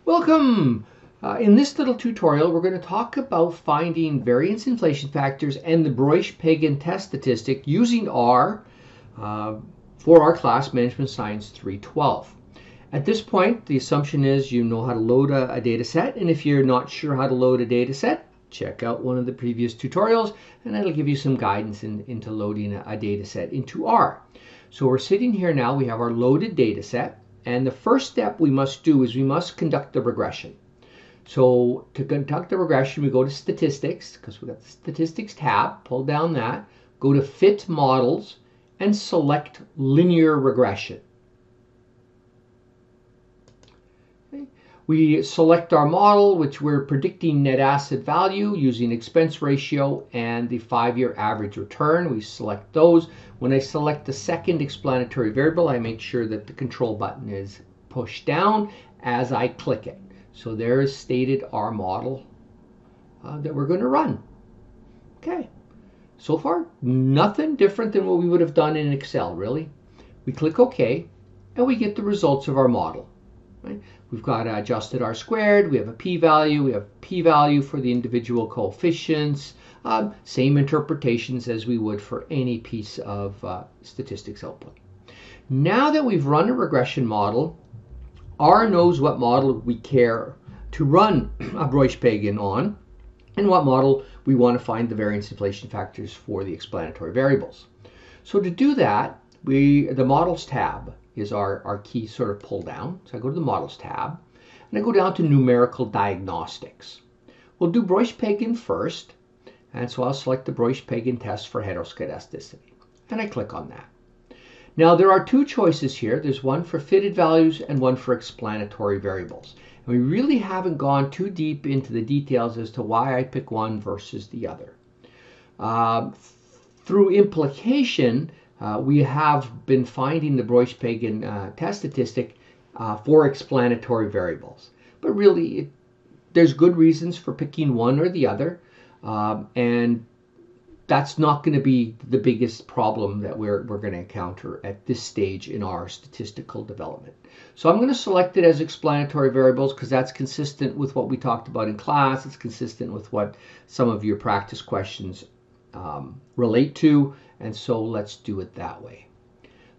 Welcome! In this little tutorial, we're going to talk about finding variance inflation factors and the Breush Pagan test statistic using R for our class Management Science 312. At this point, the assumption is you know how to load a data set, and if you're not sure how to load a data set, check out one of the previous tutorials, and that'll give you some guidance into loading a data set into R. So we're sitting here now, we have our loaded data set. And the first step we must do is we must conduct the regression. So to conduct the regression, we go to statistics, because we've got the statistics tab, pull down that, go to fit models, and select linear regression. Okay. We select our model, which we're predicting net asset value using expense ratio and the 5-year average return. We select those. When I select the second explanatory variable, I make sure that the control button is pushed down as I click it. So there is stated our model that we're going to run. Okay. So far, nothing different than what we would have done in Excel, really. We click OK, and we get the results of our model. Right? We've got adjusted R squared, we have a p-value, we have p-value for the individual coefficients, same interpretations as we would for any piece of statistics output. Now that we've run a regression model, R knows what model we care to run a Breush Pagan on and what model we want to find the variance inflation factors for the explanatory variables. So to do that, the Models tab is our key sort of pull down. So I go to the Models tab, and I go down to Numerical Diagnostics. We'll do Breush Pagan first, and so I'll select the Breush Pagan test for heteroscedasticity, and I click on that. Now there are two choices here. There's one for fitted values and one for explanatory variables. And we really haven't gone too deep into the details as to why I pick one versus the other. Through implication, we have been finding the Breush Pagan test statistic for explanatory variables. But really, there's good reasons for picking one or the other. And that's not going to be the biggest problem that we're going to encounter at this stage in our statistical development. So I'm going to select it as explanatory variables because that's consistent with what we talked about in class. It's consistent with what some of your practice questions relate to, and so let's do it that way.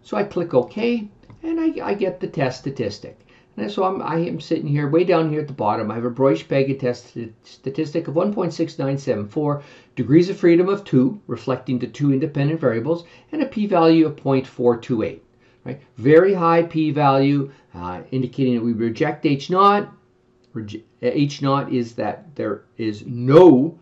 So I click OK, and I get the test statistic. And so I am sitting here, way down here at the bottom. I have a Breush Pagan test statistic of 1.6974, degrees of freedom of 2, reflecting the 2 independent variables, and a p-value of 0.428. Right? Very high p-value, indicating that we reject H0. H0 is that there is no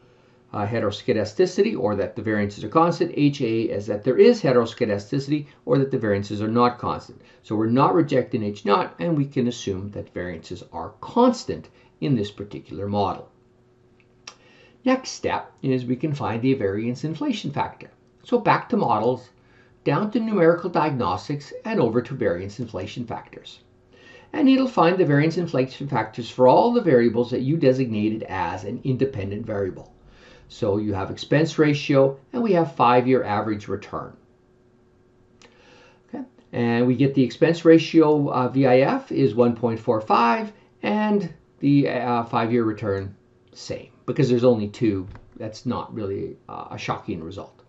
heteroscedasticity, or that the variances are constant. HA is that there is heteroscedasticity, or that the variances are not constant. So we're not rejecting H0, and we can assume that variances are constant in this particular model. Next step is we can find the variance inflation factor. So back to models, down to numerical diagnostics, and over to variance inflation factors. And it'll find the variance inflation factors for all the variables that you designated as an independent variable. So you have expense ratio, and we have 5-year average return. Okay. And we get the expense ratio VIF is 1.45, and the 5-year return same. Because there's only 2, that's not really a shocking result.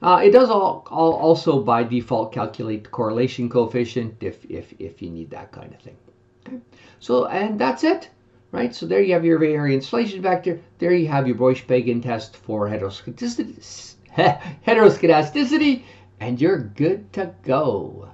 It does also by default calculate the correlation coefficient if you need that kind of thing. Okay. So, and that's it. Right, so there you have your variance inflation factor. There you have your Breush Pagan test for heteroscedasticity, and you're good to go.